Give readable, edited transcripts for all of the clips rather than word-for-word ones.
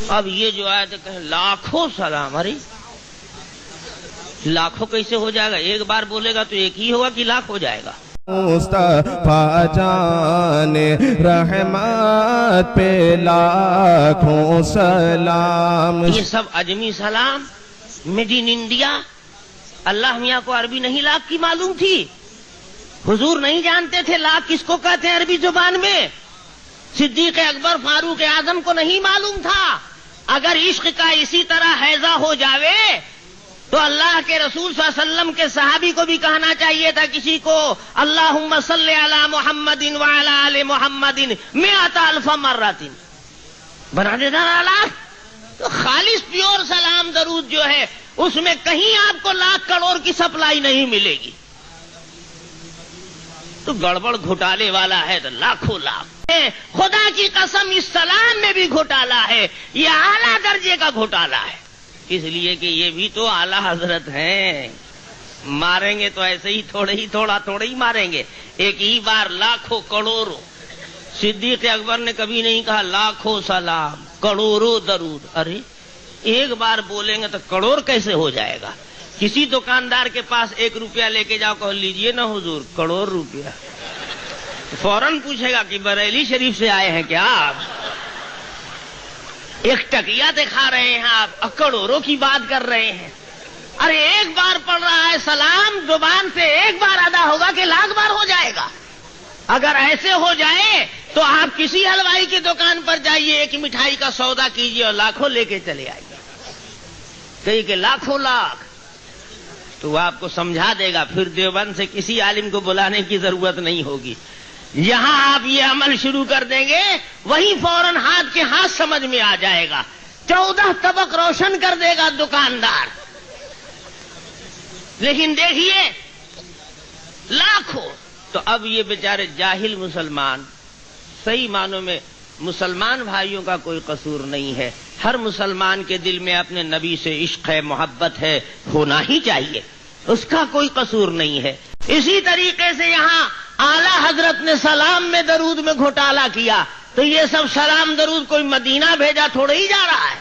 اب یہ جو آئے تو کہیں لاکھوں سلام. ارے لاکھوں کیسے ہو جائے گا؟ ایک بار بولے گا تو ایک ہی ہوگا کہ لاکھ ہو جائے گا؟ مصطفیٰ جان رحمت پہ لاکھوں سلام. یہ سب اجمی سلام میڈ ان انڈیا. اللہ میاں کو عربی نہیں لاکھ کی معلوم تھی؟ حضور نہیں جانتے تھے لاکھ کس کو کہتے ہیں عربی زبان میں؟ صدیق اکبر فاروق اعظم کو نہیں معلوم تھا؟ اگر عشق کا اسی طرح حیضہ ہو جاوے تو اللہ کے رسول صلی اللہ علیہ وسلم کے صحابی کو بھی کہنا چاہیے تھا کسی کو اللہم صلی علی محمد وعلی آل محمد 100,000 مرۃ. بنا دیتا نا. تو خالص پیور سلام درود جو ہے اس میں کہیں آپ کو لاکھ کروڑ کی سپلائی نہیں ملے گی. تو گڑبڑ گھوٹالے والا ہے تو لاکھوں لاکھ. خدا کی قسم اس سلام میں بھی گھوٹالا ہے. یہ اعلیٰ درجے کا گھوٹالا ہے. اس لیے کہ یہ بھی تو اعلیٰ حضرت ہیں. ماریں گے تو ایسے ہی تھوڑا ہی ماریں گے. ایک ہی بار لاکھوں کروڑوں. صدیق اکبر نے کبھی نہیں کہا لاکھوں سلام کروڑوں درود. ارے ایک بار بولیں گے تو کروڑ کیسے ہو جائے گا؟ کسی دکاندار کے پاس 1 روپیہ لے کے جاؤ کہ لیجئے نا حضور کروڑ روپیہ. فوراً پوچھے گا کہ بریلی شریف سے آئے ہیں کیا آپ؟ ایک ٹکیا دکھا رہے ہیں آپ کروڑوں کی بات کر رہے ہیں. ارے ایک بار پڑھ رہا ہے سلام زبان سے ایک بار ادا ہوگا کہ لاکھ بار ہو جائے گا؟ اگر ایسے ہو جائے تو آپ کسی حلوائی کی دکان پر جائیے ایک مٹھائی کا سودا کیجئے اور لاکھوں لے کے چلے آئیے. کہیں کہ لاکھوں لاکھ تو آپ کو سمجھا دے گا. پھر دیوبند سے کسی عالم کو بلانے کی ضرورت نہیں ہوگی. یہاں آپ یہ عمل شروع کر دیں گے وہی فوراً ہاتھ کے ہاتھ سمجھ میں آ جائے گا. 14 طبق روشن کر دے گا دکاندار. لیکن دیکھیے لاکھوں. تو اب یہ بیچارے جاہل مسلمان صحیح معنوں میں مسلمان بھائیوں کا کوئی قصور نہیں ہے. ہر مسلمان کے دل میں اپنے نبی سے عشق ہے محبت ہے ہونا ہی چاہیے. اس کا کوئی قصور نہیں ہے. اسی طریقے سے یہاں اعلیٰ حضرت نے سلام میں درود میں گھوٹالا کیا تو یہ سب سلام درود کوئی مدینہ بھیجا تھوڑا ہی جا رہا ہے.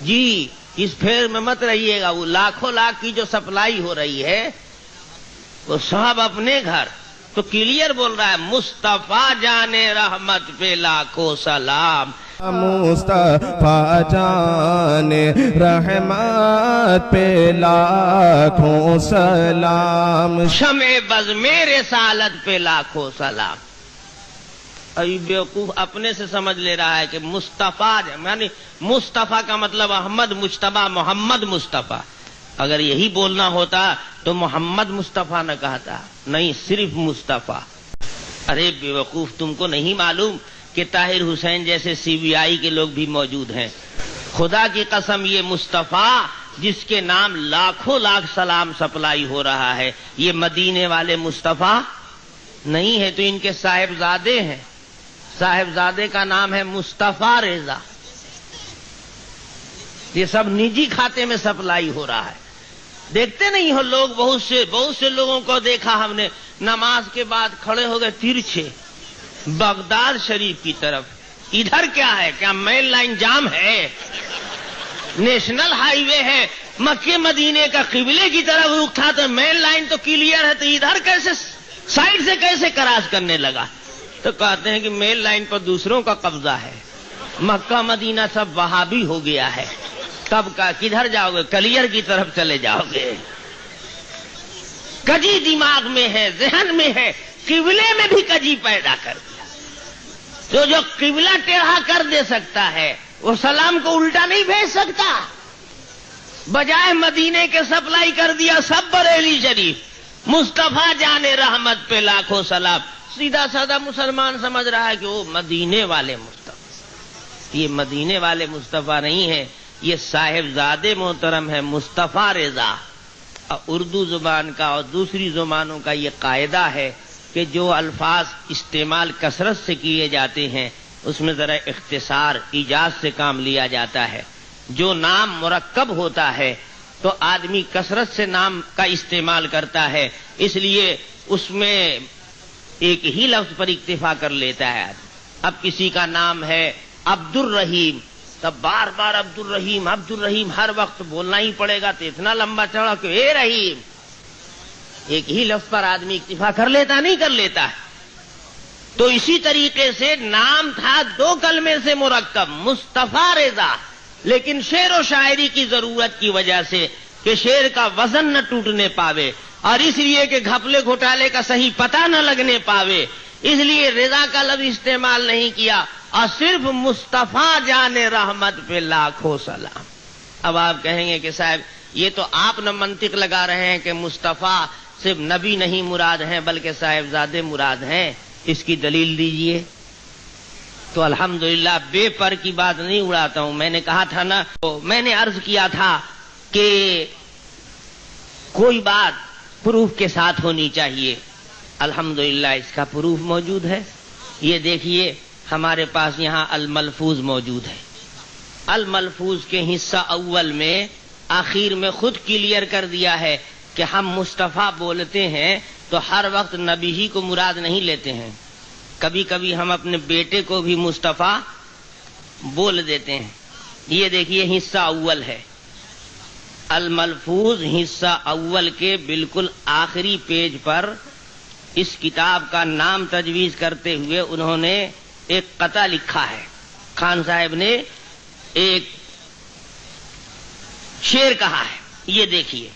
جی اس پھیر میں مت رہیے گا. وہ لاکھوں لاکھ کی جو سپلائی ہو رہی ہے وہ سب اپنے گھر. تو کلیئر بول رہا ہے مصطفیٰ جان رحمت پہ لاکھوں سلام. مصطفیٰ جان رحمت پہ لاکھوں سلام. شمع بز میرے رسالت پہ لاکھوں سلام. ابھی بیوقوف اپنے سے سمجھ لے رہا ہے کہ مصطفیٰ یعنی مصطفیٰ کا مطلب احمد مجتبیٰ محمد مصطفیٰ. اگر یہی بولنا ہوتا تو محمد مصطفیٰ نہ کہتا. نہیں صرف مصطفیٰ. ارے بیوقوف تم کو نہیں معلوم کہ طاہر حسین جیسے CBI کے لوگ بھی موجود ہیں. خدا کی قسم یہ مصطفیٰ جس کے نام لاکھوں لاکھ سلام سپلائی ہو رہا ہے یہ مدینے والے مصطفیٰ نہیں ہے. تو ان کے صاحبزادے ہیں. صاحبزادے کا نام ہے مصطفیٰ رضا. یہ سب نجی کھاتے میں سپلائی ہو رہا ہے. دیکھتے نہیں ہو لوگ بہت سے لوگوں کو دیکھا ہم نے نماز کے بعد کھڑے ہو گئے ترچھے بغداد شریف کی طرف. ادھر کیا ہے؟ کیا مین لائن جام ہے؟ نیشنل ہائی وے ہے مکے مدینے کا قبلے کی طرف رخ تھا تو مین لائن تو کلیئر ہے تو ادھر کیسے سائڈ سے کیسے کراس کرنے لگا؟ تو کہتے ہیں کہ مین لائن پر دوسروں کا قبضہ ہے. مکہ مدینہ سب وہابی ہو گیا ہے. تب کا کدھر جاؤ گے؟ کلیئر کی طرف چلے جاؤ گے. کجی دماغ میں ہے ذہن میں ہے. قبلے میں بھی کجی پیدا کر دیا. جو قبلہ ٹیڑھا کر دے سکتا ہے وہ سلام کو الٹا نہیں بھیج سکتا. بجائے مدینے کے سپلائی کر دیا سب بریلی شریف. مصطفیٰ جان رحمت پہ لاکھوں سلام. سیدھا سادہ مسلمان سمجھ رہا ہے کہ وہ مدینے والے مصطفیٰ. یہ مدینے والے مصطفیٰ نہیں ہے. یہ صاحبزادے محترم ہے مصطفیٰ رضا. اردو زبان کا اور دوسری زبانوں کا یہ قاعدہ ہے کہ جو الفاظ استعمال کثرت سے کیے جاتے ہیں اس میں ذرا اختصار ایجاز سے کام لیا جاتا ہے. جو نام مرکب ہوتا ہے تو آدمی کثرت سے نام کا استعمال کرتا ہے اس لیے اس میں ایک ہی لفظ پر اکتفا کر لیتا ہے. اب کسی کا نام ہے عبد الرحیم تب بار بار عبد الرحیم ہر وقت بولنا ہی پڑے گا، تو اتنا لمبا چوڑا کہ اے رحیم، ایک ہی لفظ پر آدمی اکتفا کر لیتا نہیں کر لیتا ہے۔ تو اسی طریقے سے نام تھا 2 کلمے سے مرکب، مصطفیٰ رضا، لیکن شعر و شاعری کی ضرورت کی وجہ سے کہ شعر کا وزن نہ ٹوٹنے پاوے، اور اس لیے کہ گھپلے گھوٹالے کا صحیح پتہ نہ لگنے پاوے، اس لیے رضا کا لفظ استعمال نہیں کیا، اور صرف مصطفیٰ جان رحمت پہ لاکھوں سلام۔ اب آپ کہیں گے کہ صاحب یہ تو آپ نہ منطق لگا رہے ہیں کہ مصطفیٰ صرف نبی نہیں مراد ہیں بلکہ صاحبزادے مراد ہیں، اس کی دلیل دیجئے۔ تو الحمدللہ بے پر کی بات نہیں اڑاتا ہوں، میں نے کہا تھا نا، میں نے عرض کیا تھا کہ کوئی بات پروف کے ساتھ ہونی چاہیے۔ الحمدللہ اس کا پروف موجود ہے۔ یہ دیکھیے ہمارے پاس یہاں الملفوظ موجود ہے۔ الملفوظ کے حصہ اول میں آخر میں خود کلیئر کر دیا ہے کہ ہم مصطفیٰ بولتے ہیں تو ہر وقت نبی ہی کو مراد نہیں لیتے ہیں، کبھی کبھی ہم اپنے بیٹے کو بھی مصطفیٰ بول دیتے ہیں۔ یہ دیکھیے حصہ اول ہے، الملفوظ حصہ اول کے بالکل آخری پیج پر اس کتاب کا نام تجویز کرتے ہوئے انہوں نے ایک قطع لکھا ہے۔ خان صاحب نے ایک شعر کہا ہے، یہ دیکھیے،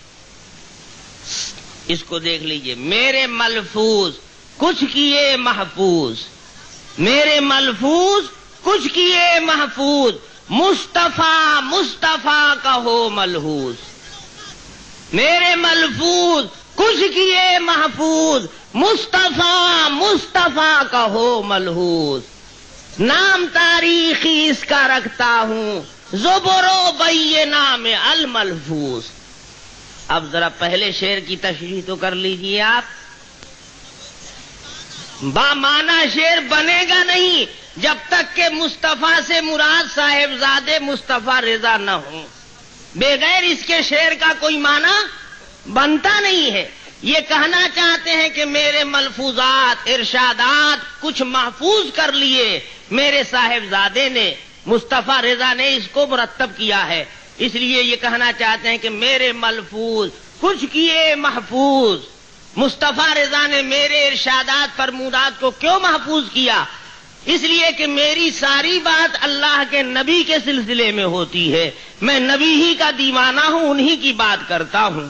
اس کو دیکھ لیجئے۔ میرے ملفوظ کچھ کیے محفوظ، میرے ملفوظ کچھ کیے محفوظ، مصطفیٰ مصطفیٰ کا ہو ملحوظ۔ میرے ملفوظ کچھ کیے محفوظ، مصطفیٰ مصطفیٰ کا ہو ملحوظ۔ نام تاریخی اس کا رکھتا ہوں، زبر و بینہ میں الملفوظ۔ اب ذرا پہلے شعر کی تشریح تو کر لیجئے آپ۔ بامعنی شعر بنے گا نہیں جب تک کہ مصطفیٰ سے مراد صاحبزادے مصطفیٰ رضا نہ ہوں، بغیر اس کے شعر کا کوئی معنی بنتا نہیں ہے۔ یہ کہنا چاہتے ہیں کہ میرے ملفوظات ارشادات کچھ محفوظ کر لیے میرے صاحبزادے نے، مصطفیٰ رضا نے اس کو مرتب کیا ہے، اس لیے یہ کہنا چاہتے ہیں کہ میرے ملفوظ کچھ کیے محفوظ۔ مصطفیٰ رضا نے میرے ارشادات فرمودات کو کیوں محفوظ کیا؟ اس لیے کہ میری ساری بات اللہ کے نبی کے سلسلے میں ہوتی ہے، میں نبی ہی کا دیوانہ ہوں، انہی کی بات کرتا ہوں،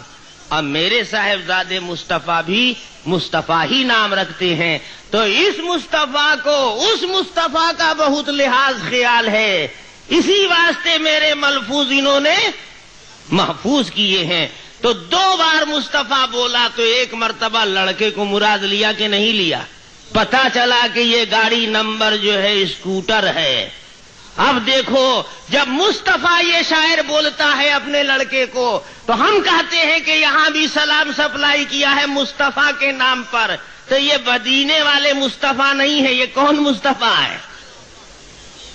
اور میرے صاحبزادے مصطفیٰ بھی مصطفیٰ ہی نام رکھتے ہیں، تو اس مصطفیٰ کو اس مصطفیٰ کا بہت لحاظ خیال ہے، اسی واسطے میرے ملفوظ انہوں نے محفوظ کیے ہیں۔ تو 2 بار مصطفیٰ بولا تو 1 مرتبہ لڑکے کو مراد لیا کہ نہیں لیا؟ پتا چلا کہ یہ گاڑی نمبر جو ہے اسکوٹر ہے۔ اب دیکھو جب مصطفیٰ یہ شاعر بولتا ہے اپنے لڑکے کو تو ہم کہتے ہیں کہ یہاں بھی سلام سپلائی کیا ہے مصطفیٰ کے نام پر، تو یہ مدینے والے مصطفیٰ نہیں ہے، یہ کون مصطفیٰ ہے؟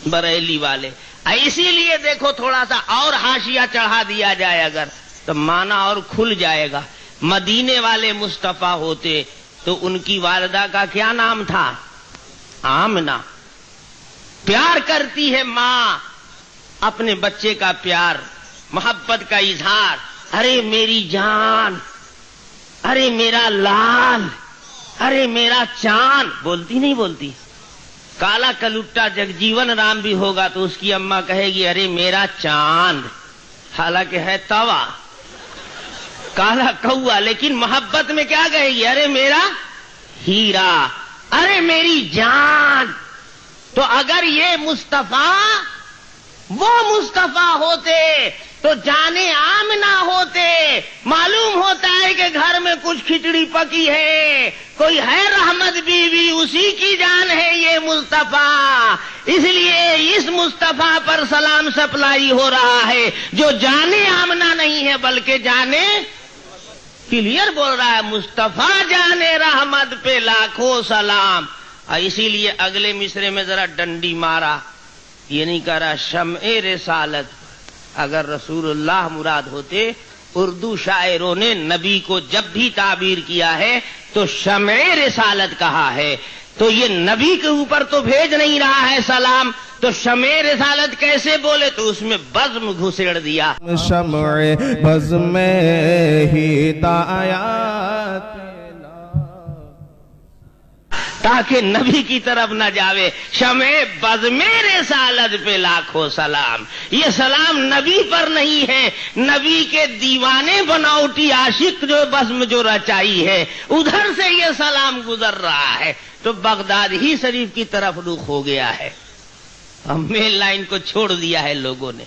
بریلی والے۔ اسی لیے دیکھو تھوڑا سا اور حاشیہ چڑھا دیا جائے اگر تو معنی اور کھل جائے گا۔ مدینے والے مصطفیٰ ہوتے تو ان کی والدہ کا کیا نام تھا؟ آمنہ۔ پیار کرتی ہے ماں اپنے بچے کا پیار، محبت کا اظہار، ارے میری جان، ارے میرا لال، ارے میرا چاند، بولتی نہیں بولتی؟ کالا کلوٹا جگجیون رام بھی ہوگا تو اس کی اماں کہے گی ارے میرا چاند، حالانکہ ہے توا، کالا کوا، لیکن محبت میں کیا کہے گی؟ ارے میرا ہیرا، ارے میری جان۔ تو اگر یہ مصطفیٰ وہ مصطفیٰ ہوتے تو جانے آمنہ ہوتے، معلوم ہوتا ہے کہ گھر میں کچھ کھچڑی پکی ہے، کوئی ہے رحمت بیوی، اسی کی جان ہے یہ مصطفیٰ، اس لیے اس مصطفیٰ پر سلام سپلائی ہو رہا ہے جو جانے آمنہ نہیں ہے بلکہ جانے، کلیئر بول رہا ہے مصطفیٰ جانے رحمت پہ لاکھوں سلام۔ اور اسی لیے اگلے مصرے میں ذرا ڈنڈی مارا، یہ نہیں کہہ رہا شمع رسالت، اگر رسول اللہ مراد ہوتے، اردو شاعروں نے نبی کو جب بھی تعبیر کیا ہے تو شمع رسالت کہا ہے، تو یہ نبی کے اوپر تو بھیج نہیں رہا ہے سلام، تو شمع رسالت کیسے بولے؟ تو اس میں بزم گھسیڑ دیا. شمع بزم ہدایت تاکہ نبی کی طرف نہ جاوے. شمع بزم رسالت پہ لاکھوں سلام. یہ سلام نبی پر نہیں ہے، نبی کے دیوانے بناوٹی عاشق جو بزم جو رچائی ہے ادھر سے یہ سلام گزر رہا ہے. تو بغداد ہی شریف کی طرف رخ ہو گیا ہے. اب مین لائن کو چھوڑ دیا ہے لوگوں نے.